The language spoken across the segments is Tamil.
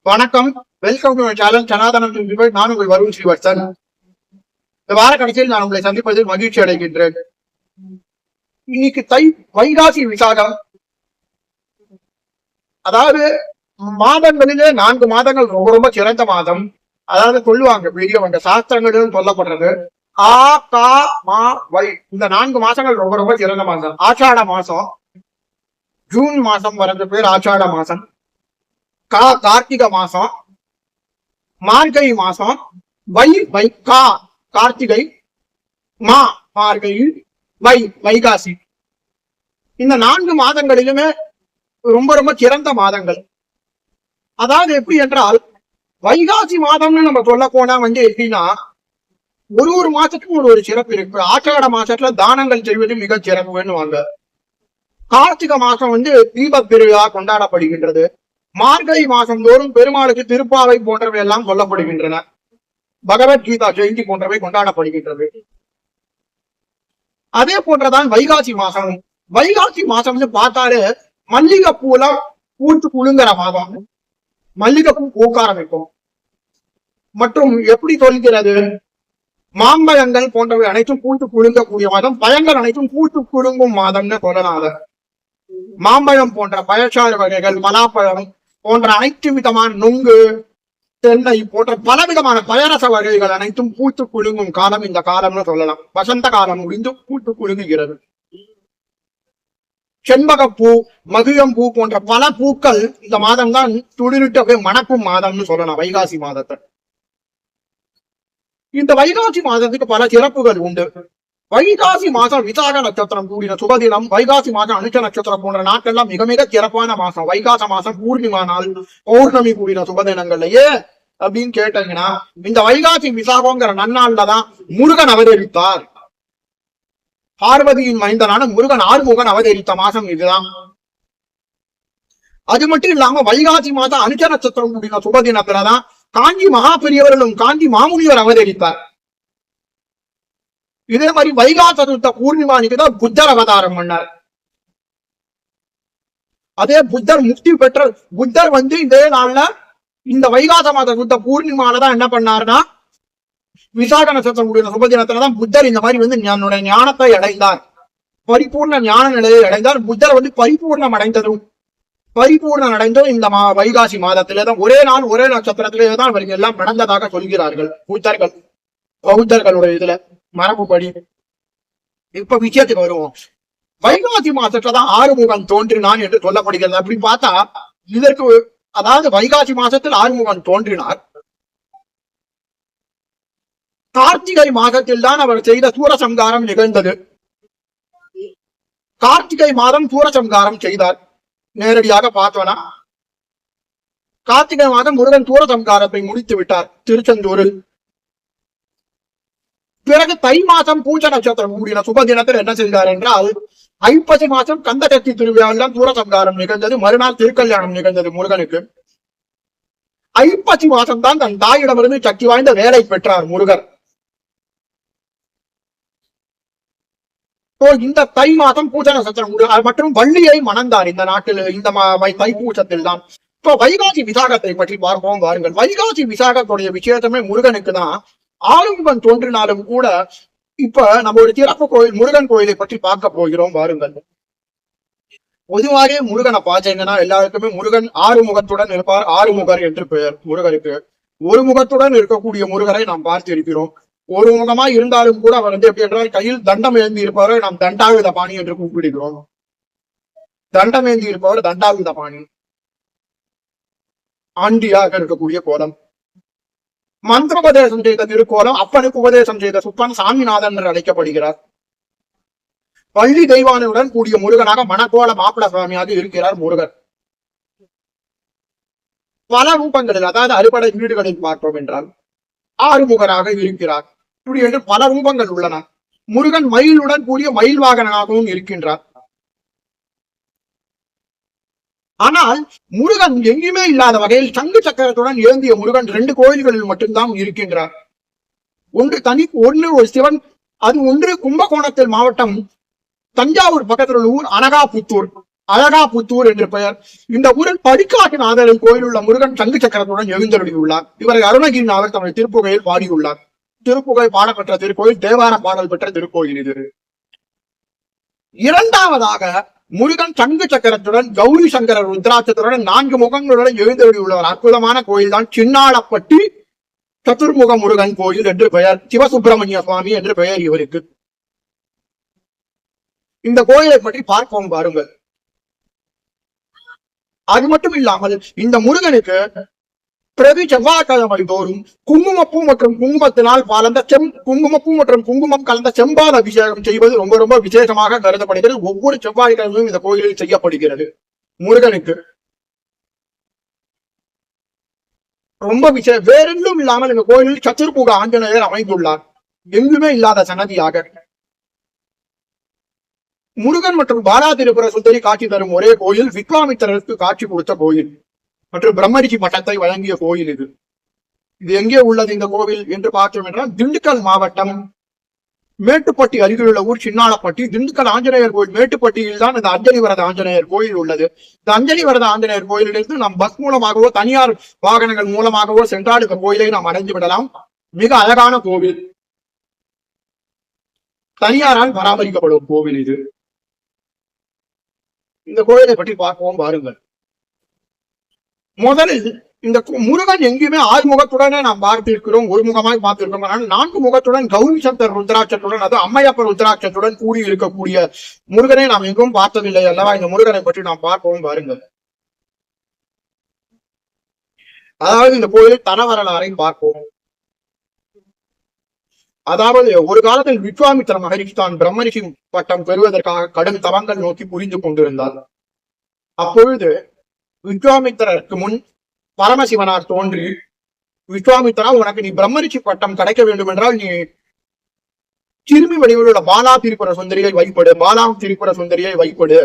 வணக்கம், வெல்கம் டு சேனல் சனாதனம். நான் உங்கள் வருண் ஸ்ரீவர்சன். இந்த வார கடைசியில் நான் உங்களை சந்திப்பதில் மகிழ்ச்சி அடைகின்றேன். இன்னைக்கு வைகாசி விசாகம். அதாவது மாதங்களிலே 4 மாதங்கள் ரொம்ப ரொம்ப சிறந்த மாதம். அதாவது சொல்லுவாங்க பெரியவங்க சாஸ்திரங்களிலும் சொல்லப்படுறது ஆ கா மா வை. இந்த 4 மாசங்கள் ரொம்ப ரொம்ப சிறந்த மாதம். ஆஷாட மாசம், ஜூன் மாசம் வரது பேர் ஆஷாட மாசம். கார்த்திகை மாசம், மார்கழி மாசம், கார்த்திகை, மார்கழி, வைகாசி. இந்த 4 மாதங்களிலுமே ரொம்ப ரொம்ப சிறந்த மாதங்கள். அதாவது எப்படி என்றால் வைகாசி மாதம்னு நம்ம சொல்ல போனா எப்படின்னா ஒரு மாசத்துக்கும் ஒரு சிறப்பு இருக்கு. ஆஷாட மாசத்துல தானங்கள் செய்வது மிக சிறப்புன்னு. கார்த்திகை மாசம் தீப திருவிழா கொண்டாடப்படுகின்றது. மார்கழி மாசம் தோறும் பெருமாளுக்கு திருப்பாவை போன்றவை எல்லாம் சொல்லப்படுகின்றன. பகவத்கீதா ஜெயந்தி போன்றவை கொண்டாடப்படுகின்றது. அதே போன்றதான் வைகாசி மாசம். வைகாசி மாசம் பார்த்தாலே மல்லிகைப்பூல பூத்து குலுங்குற மாதம். மல்லிகைப்பூ பூக்க ஆரம்பிக்கும். மற்றும் எப்படி சொல்கிறது, மாம்பழங்கள் போன்றவை அனைத்தும் பூத்து குலுங்கக்கூடிய மாதம். பழங்கள் அனைத்தும் பூத்து குலுங்கும் மாதம்னு சொல்லலாம். மாம்பழம் போன்ற பழச்சாறு வகைகள், பலாப்பழம் போன்ற அனைத்து விதமான நுங்கு, தென்னை போன்ற பலவிதமான பயரச வகைகள் அனைத்தும் பூத்து குலுங்கும் காலம் இந்த காலம்னு சொல்லலாம். வசந்த காலம் முடிந்து பூத்து குலுங்குகிறது. செண்பகப்பூ, மகிழம்பூ போன்ற பல பூக்கள் இந்த மாதம் தான் துளிரிட்டு மணக்கும் மாதம்னு சொல்லலாம், வைகாசி மாதத்தை. இந்த வைகாசி மாதத்துக்கு பல சிறப்புகள் உண்டு. வைகாசி மாதம் விசாக நட்சத்திரம் கூடின சுபதினம், வைகாசி மாதம் அனுஷ நட்சத்திரம் போன்ற நாட்கள்லாம் மிக மிக சிறப்பான மாசம். வைகாச மாசம் பூர்ணிமா நாள், பௌர்ணமி கூடின சுபதினங்கள்லயே அப்படின்னு கேட்டீங்கன்னா இந்த வைகாசி விசாகங்கிற நன்னாள்லதான் முருகன் அவதரித்தார். பார்வதியின் மைந்தனான முருகன் ஆறுமுகன் அவதரித்த மாசம் இதுதான். அது மட்டும் இல்லாம வைகாசி மாதம் அனுஷ நட்சத்திரம் கூடின சுபதினத்துலதான் காஞ்சி மகா பெரியவர்களும் காஞ்சி மாமுனிவர் அவதரித்தார். இதே மாதிரி வைகாச சதுர்த்த பூர்ணிமானிக்குதான் புத்தர் அவதாரம் பண்ணார். அதே புத்தர் முக்தி பெற்ற புத்தர் இதே நாள்ல இந்த வைகாச மாத சதுர்த்த பூர்ணிமாலதான் என்ன பண்ணாருன்னா விசாக நட்சத்திரம் சுபதினத்துலதான் புத்தர் இந்த மாதிரி என்னுடைய ஞானத்தை அடைந்தார். பரிபூர்ண ஞான நிலையை அடைந்தார். புத்தர் பரிபூர்ணம் அடைந்ததும் இந்த வைகாசி மாதத்திலேதான் ஒரே நாள் ஒரே நட்சத்திரத்திலேதான் அவர்கள் எல்லாம் நடந்ததாக சொல்கிறார்கள் பௌத்தர்களுடைய இதுல மரபுப்படி. இப்ப விஷயத்துக்கு வருவோம். வைகாசி மாசத்துலதான் ஆறுமுகன் தோன்றினான் என்று சொல்லப்படுகிறது. அப்படி பார்த்தா இதற்கு அதாவது வைகாசி மாசத்தில் ஆறுமுகன் தோன்றினார். கார்த்திகை மாதத்தில் தான் அவர் செய்த சூரசம்காரம் நிகழ்ந்தது. கார்த்திகை மாதம் சூரசம்காரம் செய்தார். நேரடியாக பார்த்தோம்னா கார்த்திகை மாதம் முருகன் சூரசம்காரத்தை முடித்து விட்டார் திருச்செந்தூரில். பிறகு தை மாசம் பூஜ நட்சத்திரம் கூடின சுப தினத்தில் என்ன செய்தார் என்றால் ஐப்பசி மாசம் கந்த சக்தி திருவிழாவில் தான் சூரசம்காரம் நிகழ்ந்தது. மறுநாள் திருக்கல்யாணம் நிகழ்ந்தது முருகனுக்கு. ஐப்பசி மாசம் தான் தன் தாயிடமிருந்து சக்தி வாய்ந்த வேலை பெற்றார் முருகர். இந்த தை மாதம் பூஜ நட்சத்திரம் மற்றும் வள்ளியை மணந்தார் இந்த நாட்டில். இந்த தைப்பூசத்தில் தான் வைகாசி விசாகத்தை பற்றி பார்ப்போம் வாருங்கள். வைகாசி விசாகத்துடைய விசேஷமே முருகனுக்கு தான். ஆறுமுகன் தோன்றினாலும் கூட இப்ப நம்ம ஒரு சிறப்பு கோயில் முருகன் கோயிலை பற்றி பார்க்க போகிறோம் வாருங்கள். பொதுவாக முருகனை பார்த்தீங்கன்னா எல்லாருக்குமே முருகன் ஆறுமுகத்துடன் இருப்பார். ஆறுமுகர் என்று பெயர் முருகருக்கு. ஒரு முகத்துடன் இருக்கக்கூடிய முருகரை நாம் பார்த்து இருக்கிறோம். ஒரு முகமா இருந்தாலும் கூட அவர் எப்படி என்றால் கையில் தண்டம் ஏந்தி இருப்பவரை நாம் தண்டாயுத பாணி என்று கூப்பிடுகிறோம். தண்டம் ஏந்தி இருப்பவர் தண்டாயுத பாணி. ஆண்டியாக இருக்கக்கூடிய கோலம். மந்திரோபதேசம் செய்த திருக்கோலம். அப்பனுக்கு உபதேசம் செய்த சுப்பன் சாமிநாதன் என்று அழைக்கப்படுகிறார். பள்ளி தெய்வானையுடன் கூடிய முருகனாக மணக்கோல மாப்பிள சுவாமியாக இருக்கிறார் முருகர். பல ரூபங்களில் அதாவது அறுபடை வீடுகளில் பார்த்தோம் என்றால் ஆறுமுகராக இருக்கிறார். இப்படி என்று பல ரூபங்கள் உள்ளன. முருகன் மயிலுடன் கூடிய மயில் வாகனாகவும் இருக்கின்றார். ஆனால் முருகன் எங்குமே இல்லாத வகையில் சங்கு சக்கரத்துடன் ஏந்திய முருகன் 2 கோயில்களில் மட்டும்தான் இருக்கின்றார். ஒன்று ஒரு சிவன், அது ஒன்று கும்பகோணத்தில் மாவட்டம் தஞ்சாவூர் பக்கத்தில் ஊர் அனகாபுத்தூர். அழகாபுத்தூர் என்று பெயர். இந்த ஊரில் படிக்காட்டுநாதரின் கோயில் உள்ள முருகன் சங்கு சக்கரத்துடன் எழுந்தருளியுள்ளார். இவரை அருணகிரிநாதர் தமது திருப்புகையில் பாடியுள்ளார். திருப்புகை பாடப்பெற்ற திருக்கோயில், தேவார பாடல் பெற்ற திருக்கோயில் இது. இரண்டாவதாக முருகன் சங்கு சக்கரத்துடன் கௌரி சங்கர ருத்ராட்சத்துடன் 4 முகங்களுடன் எழுந்தருளியுள்ளவர் அற்புதமான கோயில் தான் சின்னாளப்பட்டி சதுர்முக முருகன் கோயில் என்று பெயர். சிவசுப்பிரமணிய சுவாமி என்று பெயர் இவருக்கு. இந்த கோயிலை பற்றி பார்ப்போம் பாருங்கள். அது மட்டும் இல்லாமல் இந்த முருகனுக்கு பிரதி செவ்வாய்க்கிழமை தோறும் குங்குமப்பூ மற்றும் குங்குமத்தினால் கலந்த குங்குமப்பூ மற்றும் குங்குமம் கலந்த செம்பால் அபிஷேகம் செய்வது ரொம்ப ரொம்ப விசேஷமாக கருதப்படுகிறது. ஒவ்வொரு செவ்வாய்க்கிழமையும் இந்த கோயிலில் செய்யப்படுகிறது. முருகனுக்கு ரொம்ப வேறென்றும் இல்லாமல் இந்த கோயிலில் சதுர்முக ஆஞ்சநேயர் அமைந்துள்ளார். எங்குமே இல்லாத சன்னதியாக. முருகன் மற்றும் பாலா திரிபுர சுந்தரி காட்சி தரும் ஒரே கோயில், விஸ்வாமித்திரருக்கு காட்சி கொடுத்த கோயில் மற்றும் பிரம்மரிஷி பட்டத்தை வழங்கிய கோயில் இது. இது எங்கே உள்ளது இந்த கோவில் என்று பார்த்தோம் என்றால், திண்டுக்கல் மாவட்டம் மேட்டுப்பட்டி அருகில் உள்ள ஊர் சின்னாளப்பட்டி. திண்டுக்கல் ஆஞ்சநேயர் கோயில் மேட்டுப்பட்டியில் தான் இந்த அஞ்சலி வரத ஆஞ்சநேயர் கோயில் உள்ளது. இந்த அஞ்சலி வரத ஆஞ்சநேயர் கோயிலிலிருந்து நாம் பஸ் மூலமாகவோ தனியார் வாகனங்கள் மூலமாகவோ சென்றால் இந்த கோயிலை நாம் அடைந்து விடலாம். மிக அழகான கோவில், தனியாரால் பராமரிக்கப்படும் கோவில் இது. இந்த கோயிலை பற்றி பார்ப்போம் பாருங்கள். முதலில் இந்த முருகன் எங்கேயுமே 6 முகத்துடனே நாம் பார்த்திருக்கிறோம், ஒரு முகமாய் பார்த்திருக்கிறோம். ஆனால் 4 முகத்துடன் கௌரி சங்கர் ருத்ராட்சத்துடன், அது அம்மையப்ப ருத்ராட்சத்துடன் கூடி இருக்கக்கூடிய முருகனை நாம் எங்கும் பார்த்ததில்லை அல்லவா? இந்த முருகனை பற்றி நாம் பார்ப்போம் பாருங்கள். அதாவது இந்த கோயிலில் தன வரலாறை பார்ப்போம். அதாவது ஒரு காலத்தில் விஸ்வாமித்திர மகரிஷி தான் பிரம்மரிஷி பட்டம் பெறுவதற்காக கடும் தவங்கள் நோக்கி புரிந்து கொண்டிருந்தார். அப்பொழுது விஸ்வாமித்திரருக்கு முன் பரமசிவனார் தோன்றி, விஸ்வாமித்திரா, உனக்கு நீ பிரம்மரிஷி பட்டம் கிடைக்க வேண்டும் என்றால் நீ சிறுமி வடிவில் உள்ள பாலா திரிபுர சுந்தரியை வைப்படு, பாலா திரிபுர சுந்தரியை வைப்படு,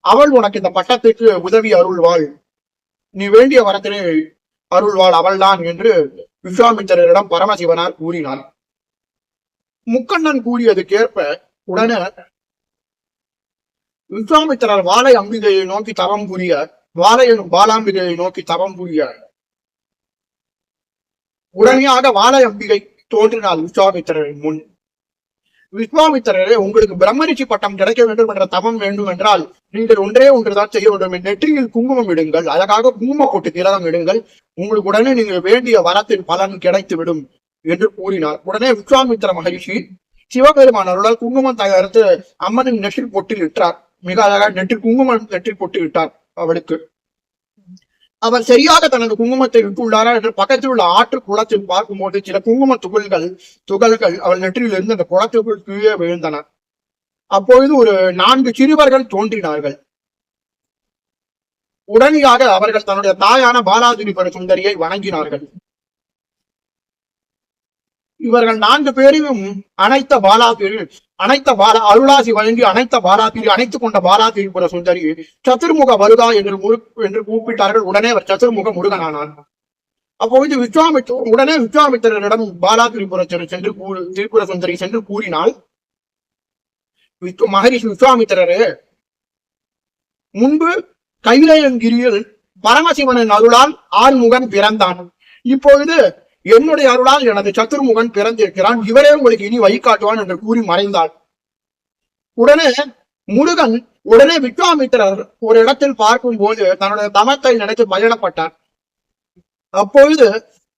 அவள் உனக்கு இந்த பட்டத்துக்கு உதவி அருள்வாள், நீ வேண்டிய வரத்தினை அருள்வாள் அவள்தான் என்று விஸ்வாமித்திரரிடம் பரமசிவனார் கூறினார். முக்கண்ணன் கூறியதுக்கேற்ப உடனே விஸ்வாமித்திரர் வாழை அம்பிகையை நோக்கி தவம் புரிய, வாழை எனும் பாலாம்பிகையை நோக்கி தவம் புரிய, உடனடியாக வாழை அம்பிகை தோன்றினாள் விஸ்வாமித்திரரின் முன். விஸ்வாமித்திரரே, உங்களுக்கு பிரம்மரிஷி பட்டம் கிடைக்க வேண்டும் என்ற தவம் வேண்டும் என்றால் நீங்கள் ஒன்றே ஒன்றுதான் செய்ய வேண்டும். நெற்றியில் குங்குமம் இடுங்கள், அழகாக குங்கும போட்டு திலகம் இடுங்கள், உங்களுக்கு உடனே நீங்கள் வேண்டிய வரத்தின் பலன் கிடைத்து விடும் என்று கூறினார். உடனே விஸ்வாமித்திர மகரிஷி சிவபெருமான் அருளால் குங்குமம் தயாரித்து அம்மனின் நெற்றில் பொட்டில் இட்டார். மிக அழகாக குங்குமம் நெற்றில் பொட்டு இட்டார் அவளுக்கு. அவர் சரியாக தனது குங்குமத்தை விட்டுள்ளாரா என்று பக்கத்தில் உள்ள ஆற்று குளத்தில் பார்க்கும்போது சில குங்கும துகள்கள் அவள் நெற்றியில் இருந்து அந்த குளத்திற்குள் கீழே விழுந்தன. அப்பொழுது ஒரு 4 சிறுவர்கள் தோன்றினார்கள். உடனடியாக அவர்கள் தன்னுடைய தாயான பாலாதிரிபுர சுந்தரியை வணங்கினார்கள். இவர்கள் 4 பேரையும் அருளாசி வழங்கி அணைத்துக் கொண்ட பாலா திரிபுர சுந்தரி சதுர்முக வருகா என்று கூப்பிட்டார்கள். உடனே அவர் சதுர்முக முருகனானார். அப்பொழுது விஸ்வாமித்திரரிடம் பாலா திரிபுர சுந்தரி சென்று கூறினாள், மகரிஷி விஸ்வாமித்திரரே, முன்பு கைலாயகிரியில் பரமசிவனின் அருளால் 6 முகன் பிறந்தான். இப்பொழுது என்னுடைய அருளால் எனது சத்துர்முகன் பிறந்திருக்கிறான், இவரே உங்களுக்கு இனி வழிகாட்டுவான் என்று கூறி மறைந்தாள். உடனே விஸ்வாமித்திரர் ஒரு இடத்தில் பார்க்கும் போது தன்னுடைய தமத்தை நினைத்து பயணப்பட்டார். அப்பொழுது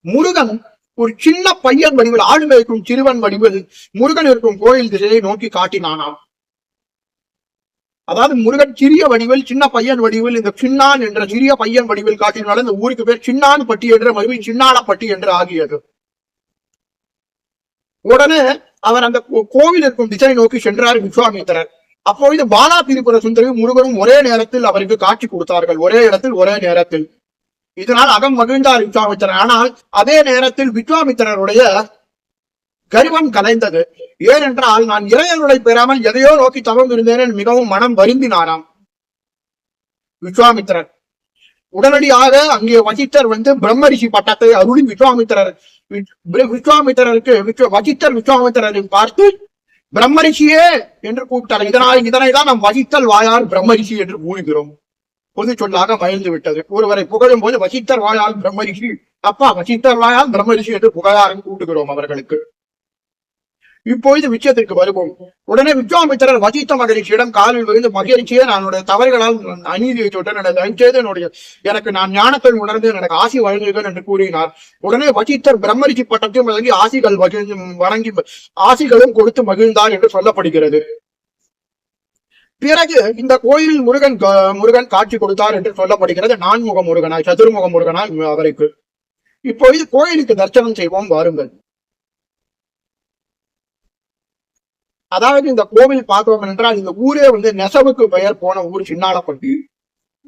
முருகன் ஒரு சின்ன பையன் வடிவில், ஆடு மேய்க்கும் சிறுவன் வடிவில் முருகன் இருக்கும் கோயில் திசையை நோக்கி காட்டினானாம். அதாவது முருகன் சிறிய வடிவில், சின்ன பையன் வடிவில், இந்த சின்னான் என்ற சிறிய பையன் வடிவில் காட்டினால இந்த ஊருக்கு பேர் சின்னான் பட்டி என்ற மறுபடியும் சின்னாளப்பட்டி என்று ஆகியது. உடனே அவர் அந்த கோவில் இருக்கும் திசை நோக்கி சென்றார் விஸ்வாமித்திரர். அப்பொழுது பாலா திரிபுர சுந்தரி முருகனும் ஒரே நேரத்தில் அவருக்கு காட்சி கொடுத்தார்கள், ஒரே இடத்தில் ஒரே நேரத்தில். இதனால் அகம் மகிழ்ந்தார் விஸ்வாமித்திரர். ஆனால் அதே நேரத்தில் விஸ்வாமித்திரருடைய கர்வம் கலைந்தது. ஏனென்றால் நான் இறையருளை பெறாமல் எதையோ நோக்கி தவம் இருந்தேன் மிகவும் மனம் வருந்தினாராம் விஸ்வாமித்திரர். உடனடியாக அங்கே வசிஷ்டர் பிரம்மரிஷி பட்டத்தை அருளி விஸ்வாமித்திரருக்கு வசிஷ்டர் விஸ்வாமித்திரரை பார்த்து, பிரம்மரிஷியே என்று கூப்பிட்டார். இதனைதான் நாம் வசித்தல் வாயால் பிரம்மரிஷி என்று கூறுகிறோம். பொது சொல்லாக மகிழ்ந்து விட்டது. ஒருவரை புகழும் போது வசித்தர் வாயால் பிரம்மரிஷி, அப்பா வசித்தர் வாயால் பிரம்மரிஷி என்று புகழாரம் கூட்டுகிறோம் அவர்களுக்கு. இப்பொழுது விஷயத்திற்கு வருவோம். உடனே விஸ்வாமித்திரர் வசித்த மகரிஷியிடம் காலில் விழுந்து, மகரிஷியே நான் தவறுகளால் அநீதியை சொன்னேன், தயவுசெய்து எனக்கு நான் ஞானத்தை உணர்ந்து எனக்கு ஆசி வழங்குகிறேன் என்று கூறினார். உடனே வசித்தர் பிரம்மரிஷி பட்டத்தையும் வழங்கி வணங்கி ஆசிகளும் கொடுத்து மகிழ்ந்தார் என்று சொல்லப்படுகிறது. பிறகு இந்த கோயிலில் முருகன் காட்சி கொடுத்தார் என்று சொல்லப்படுகிறது. நான்முக முருகனாய், சதுர்முக முருகனாய் அவருக்கு. இப்பொழுது கோயிலுக்கு தரிசனம் செய்வோம் வாருங்கள். அதாவது இந்த கோவில் பார்த்தோம் என்றால், இந்த ஊரே நெசவுக்கு பெயர் போன ஊர் சின்னாளப்பட்டி.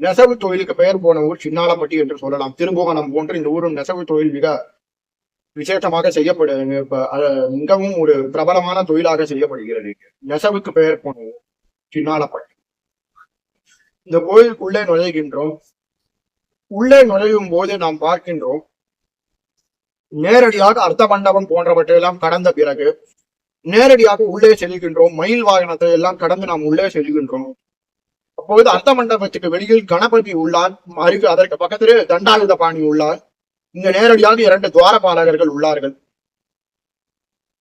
நெசவு தொழிலுக்கு பெயர் போன ஊர் சின்னாளப்பட்டி என்று சொல்லலாம். திரும்புவனம் போன்று இந்த ஊரும் நெசவு தொழில் மிக விசேஷமாக மிகவும் ஒரு பிரபலமான தொழிலாக செய்யப்படுகிறது. நெசவுக்கு பெயர் போன ஊர் சின்னாளப்பட்டி. இந்த கோயிலுக்குள்ளே நுழைகின்றோம். உள்ளே நுழையும் போது நாம் பார்க்கின்றோம், நேரடியாக அர்த்த மண்டபம் போன்றவற்றையெல்லாம் கடந்த பிறகு நேரடியாக உள்ளே செல்கின்றோம். மயில் வாகனத்தை எல்லாம் கடந்து நாம் உள்ளே செல்கின்றோம். அப்போது அர்த்த மண்டபத்துக்கு வெளியில் கணபதி உள்ளார். அதற்கு பக்கத்திலே தண்டாயுத பாணி உள்ளார். இங்க நேரடியாக 2 துவாரபாலகர்கள் உள்ளார்கள்.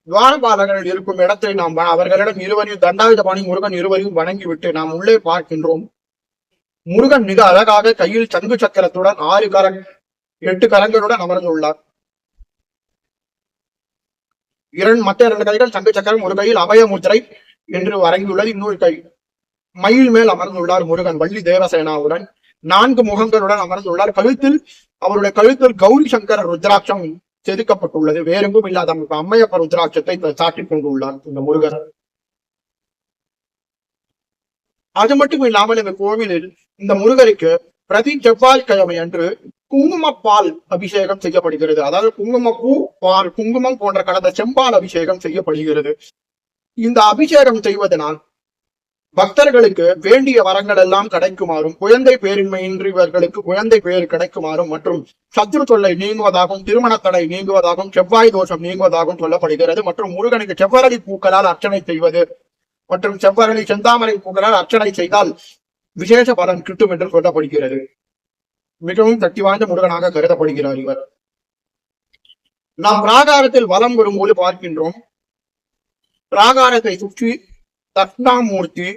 துவாரபாலகர்கள் இருக்கும் இடத்தை நாம் அவர்களிடம் இருவரையும், தண்டாயுத பாணி முருகன் இருவரையும் வணங்கிவிட்டு நாம் உள்ளே பார்க்கின்றோம். முருகன் மிக அழகாக கையில் சங்கு சக்கரத்துடன் 8 கரங்களுடன் அமர்ந்துள்ளார். மற்ற 2 கைகள் சங்கு சக்கரம், ஒரு கையில் அபய முத்திரை என்று வழங்கியுள்ளது. இன்னொரு கை மயில் மேல் அமர்ந்துள்ளார் முருகன் வள்ளி தேவசேனாவுடன். 4 முகங்களுடன் அமர்ந்துள்ளார். அவருடைய கழுத்தில் கௌரி சங்கர ருத்ராட்சம் செதுக்கப்பட்டுள்ளது. வேறெங்கும் இல்லாத அம்மையப்ப ருத்ராட்சத்தை சாட்டிக் கொண்டுள்ளார் இந்த முருகன். அது மட்டும் இல்லாமல் இந்த கோவிலில் இந்த முருகருக்கு பிரதி செவ்வாய்க்கிழமை அன்று குங்குமப்பால் அபிஷேகம் செய்யப்படுகிறது. அதாவது குங்குமப்பூ, பால், குங்குமம் போன்ற கலந்த செம்பால் அபிஷேகம் செய்யப்படுகிறது. இந்த அபிஷேகம் செய்வதனால் பக்தர்களுக்கு வேண்டிய வரங்கள் எல்லாம் கிடைக்குமாறும், குழந்தை பேரின்மையின்றியவர்களுக்கு குழந்தை பேர் கிடைக்குமாறும் மற்றும் சத்ரு தொல்லை நீங்குவதாகவும், திருமண தடை நீங்குவதாகவும், செவ்வாய் தோஷம் நீங்குவதாகவும் சொல்லப்படுகிறது. மற்றும் முருகனுக்கு செவ்வரளி பூக்களால் அர்ச்சனை செய்வது மற்றும் செவ்வரளி செந்தாமரை பூக்களால் அர்ச்சனை செய்தால் விசேஷ பலன் கிட்டும் என்று சொல்லப்படுகிறது. மிகவும் சக்தி வாய்ந்த முருகனாக கருதப்படுகிறார் இவர். நாம் பிராகாரத்தில் வலம் வரும்போது பார்க்கின்றோம், பிராகாரத்தை சுற்றி தட்சிணாமூர்த்தி,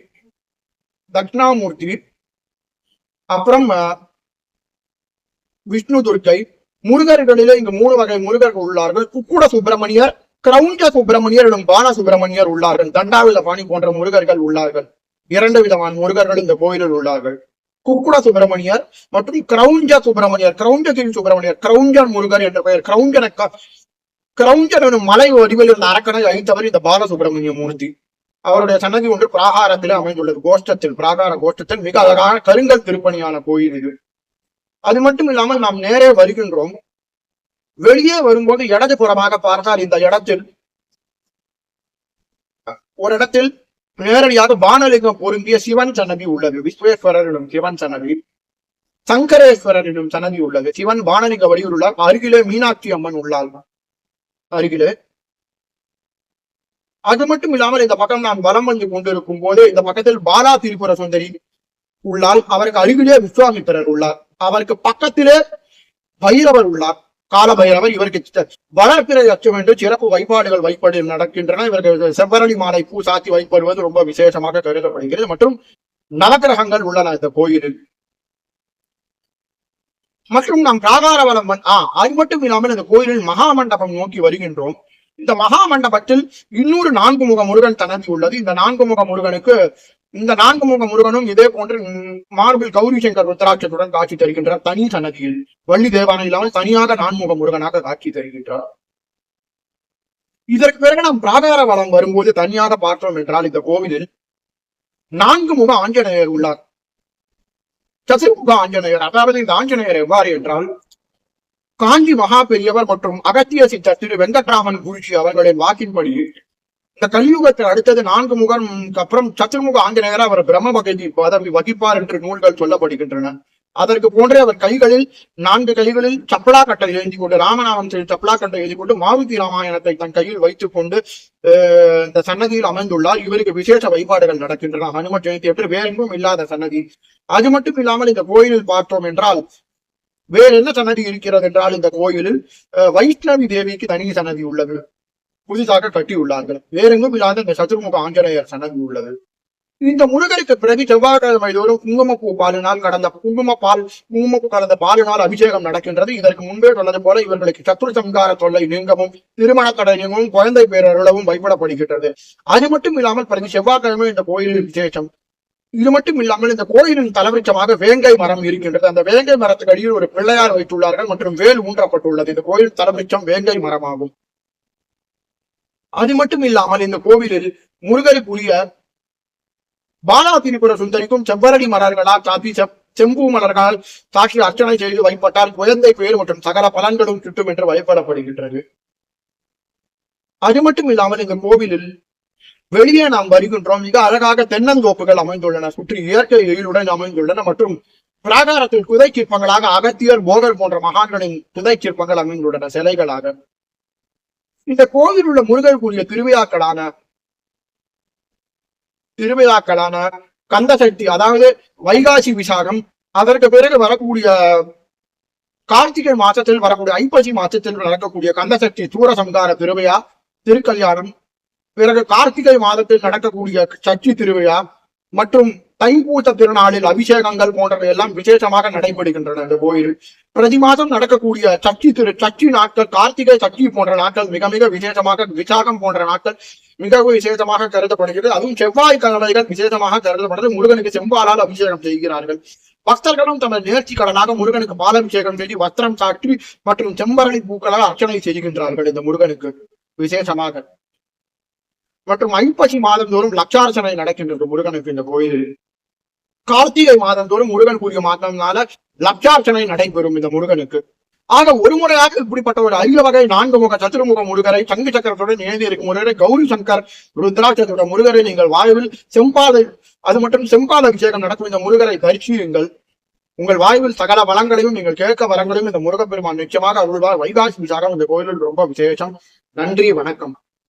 அப்புறம் விஷ்ணு துர்க்கை, முருகர்களிலே இங்கு 3 வகை முருகர்கள் உள்ளார்கள். குக்குட சுப்பிரமணியர், கிரௌஞ்ச சுப்பிரமணியர் எனும் பால சுப்பிரமணியர் உள்ளார்கள். தண்டாயுத பாணி போன்ற முருகர்கள் உள்ளார்கள். 2 விதமான முருகர்கள் இந்த கோயிலில் உள்ளார்கள். குக்குட சுப்பிரமணியர் மற்றும் கிரௌஞ்ச சுப்பிரமணியர், கிரௌஞ்சகிரி சுப்பிரமணியர், கிரௌஞ்சன் முருகர் என்ற பெயர். கிரௌஞ்சன் எனும் மலை வடிவில் இருந்த அரக்கனை அழித்தவர் இந்த பால சுப்பிரமணிய மூர்த்தி. அவருடைய சன்னதி ஒன்று பிராகாரத்திலே அமைந்துள்ளது. பிராகார கோஷ்டத்தில் மிக அழகான கருங்கல் திருப்பணியான கோயில் இது. அது மட்டும் இல்லாமல் நாம் நேரே வருகின்றோம். வெளியே வரும்போது இடது புறமாக பார்த்தால் இந்த இடத்தில் ஒரு இடத்தில் நேரடியாக வானலிங்கம் பொருந்திய சிவன் சன்னதி உள்ளது. விஸ்வேஸ்வரர் எனும் சிவன் சன்னதி, சங்கரேஸ்வரர் எனும் சன்னதி உள்ளது. சிவன் வானலிங்க வடிவில் உள்ளார். அருகிலே மீனாட்சி அம்மன் உள்ளார். அருகிலே அது மட்டும் இல்லாமல் இந்த பக்கம் நான் வலம் வந்து கொண்டிருக்கும் போது இந்த பக்கத்தில் பாலா திரிபுர சுந்தரி உள்ளார். அவருக்கு அருகிலே விஸ்வாமித்திரர் உள்ளார். அவருக்கு பக்கத்திலே பைரவர் உள்ளார், கால பைரவர். இவருக்கு வளர்ப்பிறை அச்சம் என்று சிறப்பு வழிபாடுகள் வைப்பது நடக்கின்றன. இவருக்கு செவ்வரளி மாலை பூ சாத்தி வைப்படுவது ரொம்ப விசேஷமாக கருதப்படுகிறது. மற்றும் நவகிரகங்கள் உள்ளன இந்த கோயிலில். மற்றும் நாம் பிராகார வலம் அது மட்டும் இல்லாமல் இந்த கோயிலில் மகா மண்டபம் நோக்கி வருகின்றோம். இந்த மகா மண்டபத்தில் இன்னொரு 4 முக முருகன் சன்னதி உள்ளது. இந்த 4 முக முருகனும் இதே போன்று மார்பில் கௌரி சங்கர் ருத்ராட்சத்துடன் காட்சி தருகின்றார். தனி சன்னதியில் வள்ளி தேவானை இல்லாமல் தனியாக 4 முக முருகனாக காட்சி தருகின்றார். இதற்கு பிறகு நாம் பிராகார வலம் வரும்போது தனியாக பார்த்தோம் என்றால் இந்த கோவிலில் 4 முக ஆஞ்சநேயர் உள்ளார். சதுர்முக ஆஞ்சநேயர். அதாவது இந்த ஆஞ்சநேயர் எவ்வாறு என்றால், காஞ்சி மகா பெரியவர் மற்றும் அகத்திய சித்தர் திரு வெங்கட்ராமன் குருஜி அவர்களின் வாக்கின்படி இந்த கலியுகத்தில் அடுத்தது 4 முகம் அப்புறம் சத்துர்முக ஆஞ்சநேயர் அவர் பிரம்ம பகதி பதவி வகிப்பார் என்று நூல்கள் சொல்லப்படுகின்றன. அதற்கு போன்றே அவர் கைகளில் 4 கைகளில் சப்பலா கட்டை எழுதி கொண்டு ராமநாமம் சப்பலா கட்டை எழுதி கொண்டு மாருதி ராமாயணத்தை தன் கையில் வைத்துக் கொண்டு இந்த சன்னதியில் அமைந்துள்ளார். இவருக்கு விசேஷ வழிபாடுகள் நடக்கின்றன ஹனும ஜெயந்தி என்று வேறெங்கும் இல்லாத சன்னதி. அது மட்டும் இல்லாமல் இந்த கோயிலில் பார்த்தோம் என்றால் வேற என்ன சன்னதி இருக்கிறது என்றால் இந்த கோயிலில் வைஷ்ணவி தேவிக்கு தனி சன்னதி உள்ளது, புதிதாக கட்டியுள்ளார்கள். வேறெங்கும் இல்லாத இந்த சதுர்முக ஆஞ்சநேயர் சன்னதி உள்ளது. இந்த முருகருக்கு பிறகு செவ்வாய்க்கிழமை தோறும் குங்குமப்பூ பாலினால் குங்குமப்பூ கலந்த பாலினால் அபிஷேகம் நடக்கின்றது. இதற்கு முன்பே சொன்னது போல இவர்களுக்கு சத்துரு சம்கார தொல்லை நீங்கவும் திருமண தடை நீங்கவும் குழந்தை பேரருளவும் பயப்படப்படுகின்றது. அது மட்டும் இல்லாமல் பிறகு செவ்வாய்க்கிழமை இந்த கோயிலில் விசேஷம். இது மட்டும் இல்லாமல் இந்த கோயிலின் தலைவருச்சமாக வேங்கை மரம் இருக்கின்றது. அந்த வேங்கை மரத்துக்கு அடியில் ஒரு பிள்ளையார் வைத்துள்ளார்கள் மற்றும் வேல் ஊன்றப்பட்டுள்ளது. இந்த கோயில் தலைவருச்சம் வேங்கை மரமாகும். அது மட்டும் இல்லாமல் இந்த கோவிலில் முருகருக்குரிய பாலா திரிபுர சுந்தரிக்கும் செவ்வரடி மலர்களால் சாத்தி செம்பூ மலர்களால் சாட்சி அர்ச்சனை செய்து வைப்பட்டால் குழந்தை பேர் மற்றும் சகல பலன்களும் கிட்டும் என்று வழிபடப்படுகின்றது. அது மட்டும் இல்லாமல் இந்த கோவிலில் வெளியே நாம் வருகின்றோம். மிக அழகாக தென்னந்தோப்புகள் அமைந்துள்ளன, சுற்றி இயற்கை எழிலுடன் அமைந்துள்ளன மற்றும் பிராகாரத்தில் புதை சிற்பங்களாக அகத்தியர் போகர் போன்ற மகான்களின் புதை சிற்பங்கள் அமைந்துள்ளன சிலைகளாக. இந்த கோவில் உள்ள முருகருக்குரிய திருவிழாக்களான கந்தசக்தி, அதாவது வைகாசி விசாகம், அதற்கு பிறகு வரக்கூடிய கார்த்திகை மாசத்தில் வரக்கூடிய ஐப்பசி மாசத்தில் நடக்கக்கூடிய கந்தசக்தி சூரசம்கார திருவிழா திருக்கல்யாணம், பிறகு கார்த்திகை மாதத்தில் நடக்கக்கூடிய சச்சி திருவிழா மற்றும் தைப்பூச திருநாளில் அபிஷேகங்கள் போன்றவை எல்லாம் விசேஷமாக நடைபெறுகின்றன. இந்த கோயில் பிரதி மாதம் நடக்கக்கூடிய சச்சி நாட்கள், கார்த்திகை சச்சி போன்ற நாட்கள் மிக மிக விசேஷமாக, விசாகம் போன்ற நாட்கள் மிகவும் விசேஷமாக கருதப்படுகிறது. அதுவும் செவ்வாய்க்கிழமைகள் விசேஷமாக கருதப்படுகிறது. முருகனுக்கு செம்பாலால் அபிஷேகம் செய்கிறார்கள். பக்தர்களும் தமது நேர்ச்சி கடனாக முருகனுக்கு பாலாபிஷேகம் செய்து வஸ்திரம் சாற்றி மற்றும் செம்பரணி பூக்களால் அர்ச்சனை செய்கின்றார்கள் இந்த முருகனுக்கு விசேஷமாக. மற்றும் ஐப்பசி மாதந்தோறும் லட்சார்ச்சனை நடக்கின்றது முருகனுக்கு இந்த கோயிலில். கார்த்திகை மாதந்தோறும் முருகன் கூறிய மாதம்னால லட்சார்ச்சனை நடைபெறும் இந்த முருகனுக்கு. ஆக ஒரு முறையாக இப்படிப்பட்ட ஒரு 5 வகை 4 முக சதுர்முக முருகரை, சங்கு சக்கரத்துடன் இணைந்து இருக்கும் முருகரை, கௌரி சங்கர் ருத்ராட்சத்தோட முருகரை நீங்கள் வாழ்வில் அது மட்டும் செம்பாத அபிஷேகம் நடக்கும் இந்த முருகரை தரிசியுங்கள். உங்கள் வாழ்வில் சகல வளங்களையும் நீங்கள் கேட்க வரங்களையும் இந்த முருகப்பெருமான் நிச்சயமாக அருள்வார். வைகாசி விசாகம் இந்த கோயிலில் ரொம்ப விசேஷம். நன்றி, வணக்கம்.